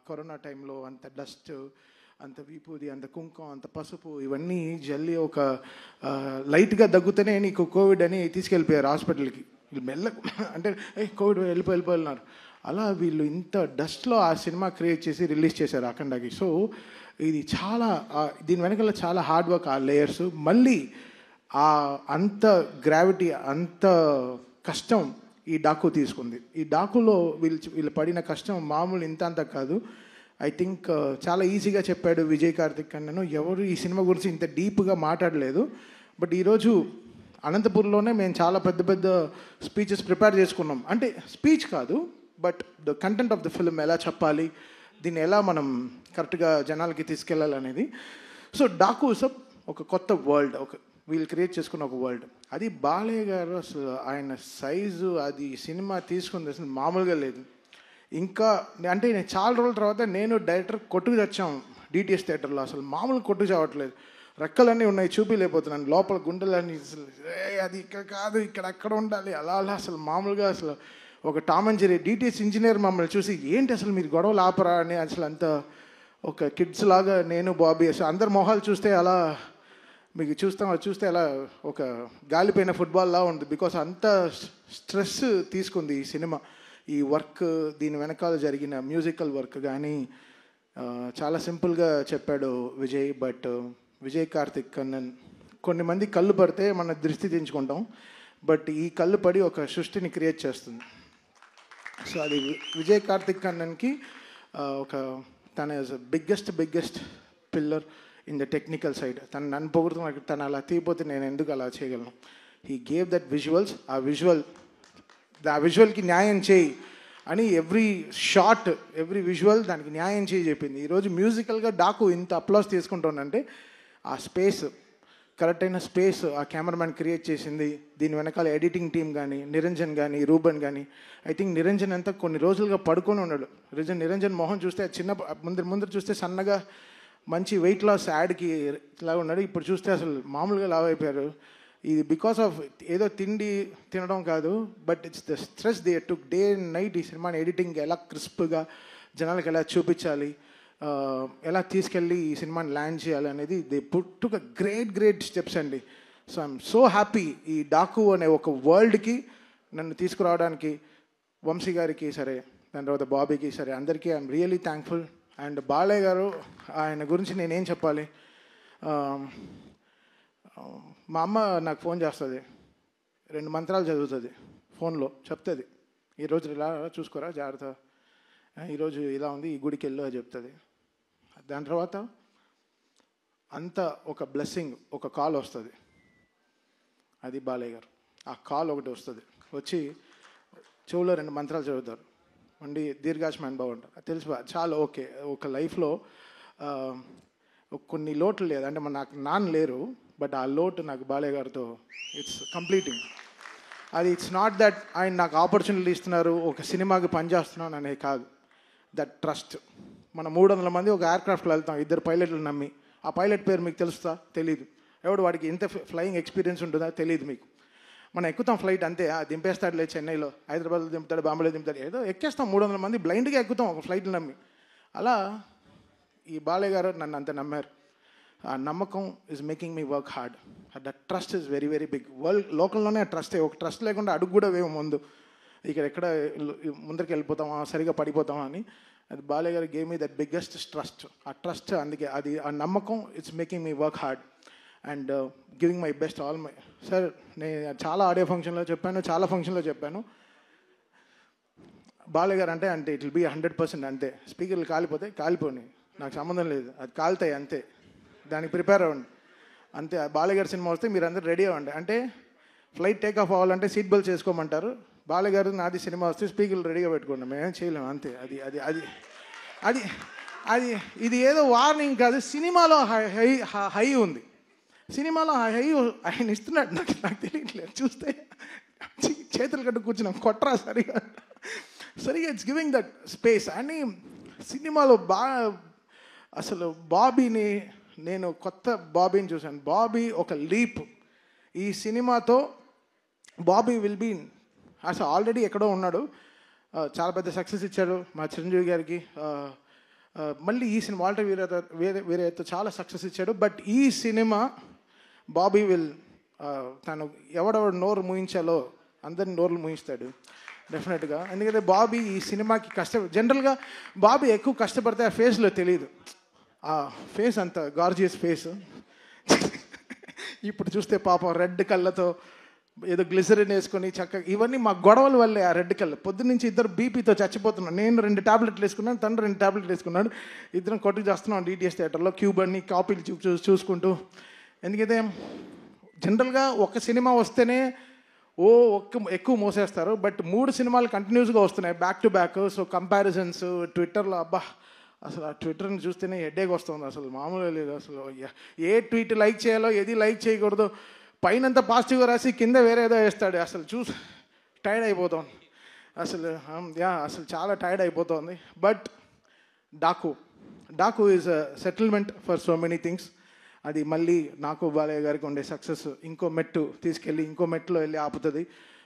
Corona టైంలో అంత dust, అంత విభూది, అంత కుంకుమ, అంత పసుపు ఇవన్నీ జల్లి ఒక లైట్గా దగ్గుతూనే నీకు కోవిడ్ అని తీసుకెళ్ళిపోయారు హాస్పిటల్కి. వీళ్ళు మెల్ల అంటే కోవిడ్ వెళ్ళిపోయినారు. అలా వీళ్ళు ఇంత డస్ట్లో ఆ సినిమా క్రియేట్ చేసి రిలీజ్ చేశారు అఖండకి. సో ఇది చాలా దీని వెనకాల చాలా హార్డ్ వర్క్, ఆ లేయర్స్, మళ్ళీ అంత గ్రావిటీ, అంత కష్టం ఈ డాకు తీసుకుంది. ఈ డాకులో వీళ్ళు పడిన కష్టం మామూలు ఇంత అంత కాదు. ఐ థింక్ చాలా ఈజీగా చెప్పాడు విజయ్ కార్తిక్ అన్నను. ఎవరు ఈ సినిమా గురించి ఇంత డీప్గా మాట్లాడలేదు. బట్ ఈరోజు అనంతపూర్లోనే మేము చాలా పెద్ద పెద్ద స్పీచెస్ ప్రిపేర్ చేసుకున్నాం. అంటే స్పీచ్ కాదు, but the content of the film ఎలా చెప్పాలి, దీన్ని ఎలా మనం కరెక్ట్గా జనాలకి తీసుకెళ్ళాలనేది. సో డాకు ఒక కొత్త వరల్డ్, వీళ్ళు క్రియేట్ చేసుకున్న ఒక వరల్డ్. అది బాలయ్య గారు అసలు ఆయన సైజు, అది సినిమా తీసుకుంది అసలు మామూలుగా లేదు. ఇంకా అంటే నేను చాలా రోజుల తర్వాత నేను డైరెక్టర్ కొట్టుకు తెచ్చాం డిటిఎస్ థియేటర్లో. అసలు మామూలు కొట్టుకు చావట్లేదు, రెక్కలన్నీ ఉన్నాయి, చూపిలేకపోతున్నాను, లోపల గుండెలన్నీ అసలు అది ఇక్కడ కాదు, ఇక్కడ అక్కడ ఉండాలి, అలా అలా అసలు మామూలుగా అసలు ఒక Tom and Jerry DTS engineer మమ్మల్ని చూసి ఏంటి అసలు మీరు గొడవలు ఆపరా అని అసలు అంత ఒక కిడ్స్ లాగా నేను బాబీ అసలు అందరు మొహాలు చూస్తే అలా మీకు చూస్తే అలా ఒక గాలిపోయిన ఫుట్బాల్లా ఉంది. బికాస్ అంత స్ట్రెస్ తీసుకుంది ఈ సినిమా, ఈ వర్క్, దీని వెనకాల జరిగిన మ్యూజికల్ వర్క్ కానీ. చాలా సింపుల్గా చెప్పాడు విజయ్. బట్ విజయ్ కార్తిక్ అన్నన్ కొన్ని మంది కళ్ళు పడితే మన దృష్టి దించుకుంటాం, బట్ ఈ కళ్ళు పడి ఒక సృష్టిని క్రియేట్ చేస్తుంది. సో అది విజయ్ కార్తిక్ అన్నన్కి తన biggest pillar in the technical side. నన్ను పొగుడుతూ తను అలా తీయపోతే నేను ఎందుకు అలా చేయగలను. హీ గేవ్ దట్ విజువల్స్, ఆ విజువల్కి న్యాయం చేయి అని ఎవ్రీ షాట్, ఎవ్రీ విజువల్ దానికి న్యాయం చేయి చెప్పింది. ఈరోజు మ్యూజికల్గా డాకు ఇంత అప్లాస్ తీసుకుంటుందంటే ఆ స్పేస్, కరెక్ట్ అయిన స్పేస్ ఆ కెమెరామ్యాన్ క్రియేట్ చేసింది. దీని వెనకాల ఎడిటింగ్ టీమ్ కానీ, నిరంజన్ కానీ, రూబన్ కానీ. ఐ థింక్ నిరంజన్ అంతా కొన్ని రోజులుగా పడుకొని ఉన్నాడు. నిరంజన్ మొహం చూస్తే చిన్న ముందర చూస్తే సన్నగా మంచి వెయిట్ లాస్ యాడ్కి ఇలా ఉన్నాడు. ఇప్పుడు చూస్తే అసలు మామూలుగా లావ్ అయిపోయారు. ఇది బికాస్ ఆఫ్ ఏదో తిండి తినడం కాదు, but it's the stress they took day and night. ఈ సినిమాని ఎడిటింగ్ ఎలా క్రిస్ప్గా జనాలకు ఎలా చూపించాలి, ఎలా తీసుకెళ్ళి ఈ సినిమాని ల్యాండ్ చేయాలి అనేది they took a great steps అండి. సో ఐఎమ్ సో హ్యాపీ ఈ డాకు అనే ఒక వరల్డ్కి నన్ను తీసుకురావడానికి వంశీ గారికి సరే, దాని తర్వాత బాబీకి సరే, అందరికీ I'm really thankful. And Balayya గారు, ఆయన గురించి నేనేం చెప్పాలి. మా అమ్మ నాకు ఫోన్ చేస్తుంది, 2 మంత్రాలు చదువుతుంది ఫోన్లో, చెప్తుంది ఈరోజు ఇలా చూసుకోరా జాగ్రత్త, ఈరోజు ఇలా ఉంది, ఈ గుడికి వెళ్ళు అని చెప్తుంది. దాని తర్వాత అంత ఒక బ్లెస్సింగ్, ఒక కాల్ వస్తుంది, అది బాలయ్య గారు. ఆ కాల్ ఒకటి వస్తుంది, వచ్చి చెవులో 2 మంత్రాలు చదువుతారు, మండి దీర్ఘాయుష్మాన్ భవ అంటారు. తెలుసు చాలా ఓకే. ఒక లైఫ్లో కొన్ని లోట్లు లేదు, అంటే నాకు నాన్న లేరు, బట్ ఆ లోటు నాకు బాలయ్య గారితో ఇట్స్ కంప్లీటింగ్. అది ఇట్స్ నాట్ దట్ ఆయన నాకు ఆపర్చునిటీ ఇస్తున్నారు, ఒక సినిమాకి పనిచేస్తున్నాను అనేది కాదు. That trust. మనం 300 మంది ఒక ఎయిర్క్రాఫ్ట్లో వెళ్తాం, 2 పైలట్లు నమ్మి. ఆ పైలట్ పేరు మీకు తెలుస్తా? తెలీదు. ఎవడు వాడికి ఎంత ఫ్లయింగ్ ఎక్స్పీరియన్స్ ఉంటుందా తెలియదు మీకు. మనం ఎక్కుతాం ఫ్లైట్ అంతే, దింపేస్తాడులే చెన్నైలో, హైదరాబాద్లో దింపుతాడు, బాంబేలో దింపుతాడు, ఏదో ఎక్కేస్తాం. 300 మంది బ్లైండ్గా ఎక్కుతాం ఒక ఫ్లైట్లు నమ్మి. అలా ఈ బాలయ్య గారు నన్ను అంత నమ్మారు. ఆ నమ్మకం is making me work hard. That trust is very big. World లోకల్లోనే ఆ ట్రస్టే. ఒక ట్రస్ట్ లేకుండా అడుగు కూడా వేము ముందు. ఇక్కడ ఎక్కడ ముందరికి వెళ్ళిపోతామా, సరిగా పడిపోతామా అని. అది బాలయ్య గారు gave me that biggest trust. ఆ ట్రస్ట్, అందుకే అది ఆ నమ్మకం it's making me work hard and giving my best all my. Sir, నేను చాలా ఆడియో ఫంక్షన్లో చెప్పాను, చాలా ఫంక్షన్లో చెప్పాను, బాలయ్య గారు అంటే ఇట్ విల్ బీ 100% అంతే. స్పీకర్లు కాలిపోయి నాకు సంబంధం లేదు, అది కాలుతాయి అంతే, దానికి ప్రిపేర్ అవ్వండి అంతే. బాలయ్య గారి సినిమా వస్తే మీరు అందరూ రెడీ అవ్వండి. అంటే ఫ్లైట్ టేక్ ఆఫ్ అవ్వాలంటే సీట్ బెల్ట్ చేసుకోమంటారు. బాలయ్య గారు నాది సినిమా వస్తే స్పీకర్లు రెడీగా పెట్టుకోండి, మేమేం చేయలేము అంతే. అది అది అది అది అది ఇది ఏదో వార్నింగ్ కాదు. సినిమాలో హై ఉంది, సినిమాలో హై ఆయన ఇస్తున్నాడు. నాకు తెలియట్లేదు, చూస్తే చేతులు కట్టు కూర్చున్నాం, కొట్రా సరిగా ఇట్స్ గివింగ్ దట్ స్పేస్. అని సినిమాలో అసలు బాబీని, నేను కొత్త బాబీని చూశాను. బాబీ ఒక లీప్. ఈ సినిమాతో బాబీ విల్ బీ అసలు ఆల్రెడీ ఎక్కడో ఉన్నాడు, చాలా పెద్ద సక్సెస్ ఇచ్చాడు మా చిరంజీవి గారికి. మళ్ళీ ఈ సినిమా వాల్టర్ వేరేతో చాలా సక్సెస్ ఇచ్చాడు. బట్ ఈ సినిమా బాబీ విల్ తను ఎవడెవడు నోరు మూయించాలో అందరిని నోర్లు మూయిస్తాడు డెఫినెట్గా. ఎందుకంటే బాబీ ఈ సినిమాకి జనరల్గా బాబీ ఎక్కువ కష్టపడితే ఆ ఫేస్లో తెలియదు. ఆ ఫేస్ అంత గార్జియస్ ఫేస్. ఇప్పుడు చూస్తే పాపం రెడ్ కళ్ళతో ఏదో గ్లిసరిన్ వేసుకొని చక్కగా, ఇవన్నీ మా గొడవల వల్లే. ఆ రెడ్ కళ్ళు పొద్దున్నుంచి ఇద్దరు బీపీతో చచ్చిపోతున్నాను. నేను 2 టాబ్లెట్లు వేసుకున్నాను, తను 2 టాబ్లెట్లు వేసుకున్నాడు. ఇద్దరం కొట్టుకు చేస్తున్నాం డిటిఎస్ థియేటర్లో క్యూబ్ అన్ని కాపీలు చూసుకుంటూ. ఎందుకైతే జనరల్గా ఒక సినిమా వస్తేనే ఎక్కువ మోసేస్తారు. బట్ 3 సినిమాలు కంటిన్యూస్గా వస్తున్నాయి back to back. So comparisons ట్విట్టర్లో అబ్బా అసలు ఆ ట్విట్టర్ని చూస్తేనే హెడ్ఏక్ వస్తుంది. అసలు మామూలుగా లేదు. అసలు ఏ ట్వీట్ లైక్ చేయాలో ఏది లైక్ చేయకూడదు, పైనంతా పాజిటివ్గా రాసి కింద వేరే ఏదో వేస్తాడు. అసలు చూసి టైర్డ్ అయిపోతాం అసలు. అసలు చాలా టైర్డ్ అయిపోతుంది. But Daaku is a settlement for so many things. అది మళ్ళీ నాకు బాలయ్య గారికి ఉండే సక్సెస్ ఇంకో మెట్టు తీసుకెళ్ళి ఇంకో మెట్టులో వెళ్ళి ఆపుతుంది.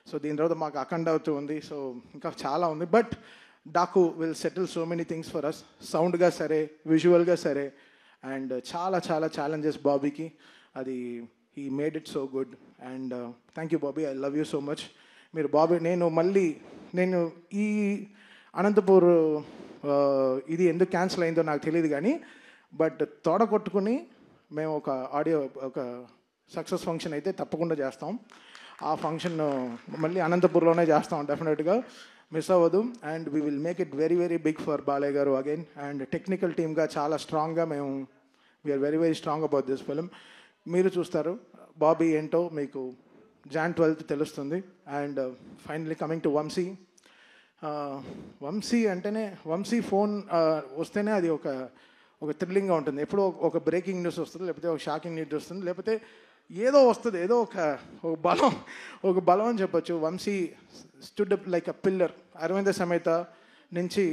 సో దీని తర్వాత మాకు అఖండ అవుతూ ఉంది. సో ఇంకా చాలా ఉంది. But Daaku will settle so many things for us. సౌండ్గా సరే, విజువల్గా సరే, అండ్ చాలా చాలా ఛాలెంజెస్ బాబీకి. అది he made it so good. And thank you Bobby, I love you so much. మీరు బాబీ నేను ఈ అనంతపూర్ ఇది ఎందుకు క్యాన్సిల్ అయిందో నాకు తెలియదు కానీ, బట్ తోడ కొట్టుకుని మేము ఒక సక్సెస్ ఫంక్షన్ అయితే తప్పకుండా చేస్తాం. ఆ ఫంక్షన్ మళ్ళీ అనంతపూర్లోనే చేస్తాం డెఫినెట్గా, మిస్ అవ్వదు. And we will make it very very big for Balayya garu again. And technical టీమ్గా చాలా స్ట్రాంగ్గా మేము we are very very strong about this film. మీరు చూస్తారు బాబీ ఏంటో మీకు Jan 12th తెలుస్తుంది. And finally coming to Vamsi. Vamsi అంటేనే వంశీ ఫోన్ వస్తేనే అది ఒక థ్రిల్లింగ్గా ఉంటుంది. ఎప్పుడో ఒక బ్రేకింగ్ న్యూస్ వస్తుంది, లేకపోతే ఒక షాకింగ్ న్యూస్ వస్తుంది, లేకపోతే ఏదో వస్తుంది, ఏదో ఒక బలం అని చెప్పొచ్చు. Vamsi stood up like a pillar. Aravinda Sametha నుంచి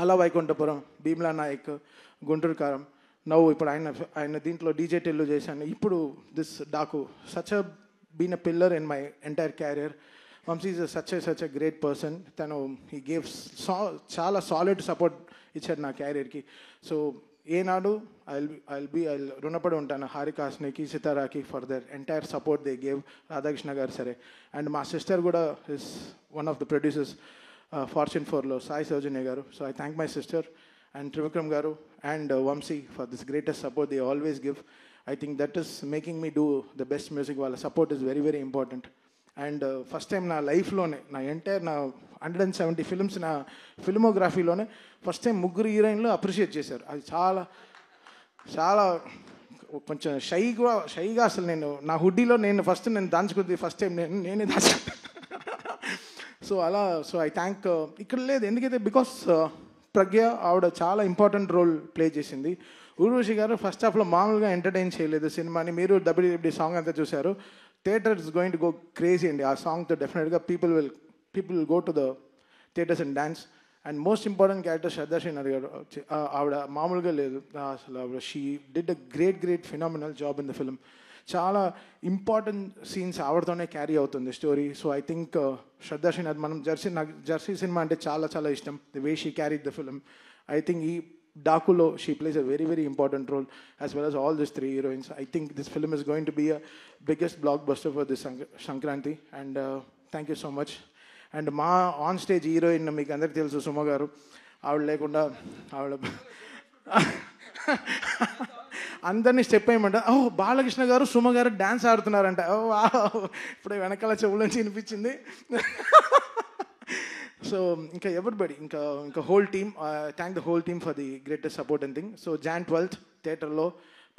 అలా వైకుంఠపురం, భీమ్లా నాయక్, గుంటూరు కారం, నవ్వు ఇప్పుడు ఆయన దీంట్లో డీజే టెల్లు చేశాను. ఇప్పుడు this Daaku such a been a pillar in my entire career. Vamsi is such a great person. తను హీ గేవ్స్ చాలా సాలిడ్ సపోర్ట్ ఇచ్చాడు నా క్యారియర్కి. సో ఏనాడు ఐ రుణపడి ఉంటాను హారికాస్నికి, సితారాకి for their entire support they gave. Radhakrishna garu సరే, అండ్ మా సిస్టర్ కూడా is one of the producers Fortune 4లో Sai Soujanya garu. So I thank my sister and Trivikram garu and Vamsi for this greatest support they always give. I think that is making me do the best music. వాళ్ళ support is very very important. And first time నా లైఫ్లోనే, నా entire నా 170 films నా ఫిల్మోగ్రఫీలోనే first time 3 హీరోయిన్లు appreciate చేశారు. అది చాలా చాలా కొంచెం షైగా అసలు నేను నా హుడ్డీలో నేను దాచుకుంది ఫస్ట్ టైం నేనే దాచుకుంటాను. So I thank. ఇక్కడ లేదు ఎందుకైతే బికాస్ ప్రజ్ఞ ఆవిడ చాలా ఇంపార్టెంట్ రోల్ ప్లే చేసింది. ఊర్వశి గారు ఫస్ట్ హాఫ్లో మామూలుగా ఎంటర్టైన్ చేయలేదు సినిమాని. మీరు డబ్ల్యూడబ్ల్యూ సాంగ్ అంతా చూశారు. Theatre is going to go crazy అండి ఆ సాంగ్తో. డెఫినెట్గా people will go to the theatres and dance. And most important character Shraddha Srinath garu. ఆవిడ మామూలుగా లేదు అసలు. ఆవిడ she did a great phenomenal job in the film. చాలా ఇంపార్టెంట్ సీన్స్ ఆవిడతోనే క్యారీ అవుతుంది story. So I think Shraddha Srinath, నాకు జెర్సీ సినిమా అంటే చాలా ఇష్టం. The way she carried the film. I think ఈ డాకులో she plays a very very important role as well as all these 3 heroines. I think this film is going to be a biggest blockbuster for this Sankranti. And thank you so much. And మా on stage heroine మీకు అందరికీ తెలుసు సుమ గారు. ఆవిడ లేకుండా అందరినీ step వేయమంట. Balakrishna గారు సుమ గారు డ్యాన్స్ ఆడుతున్నారంట. ఇప్పుడే వెనకాల చెవులోంచి వినిపించింది. సో ఇంకా ఎవ్రీబడి, ఇంకా whole team, thank the whole team for the greatest support and thing. So Jan 12th థియేటర్లో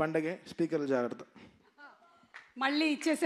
పండగే, స్పీకర్లు జాగ్రత్త. మళ్ళీ ఇచ్చేసారు.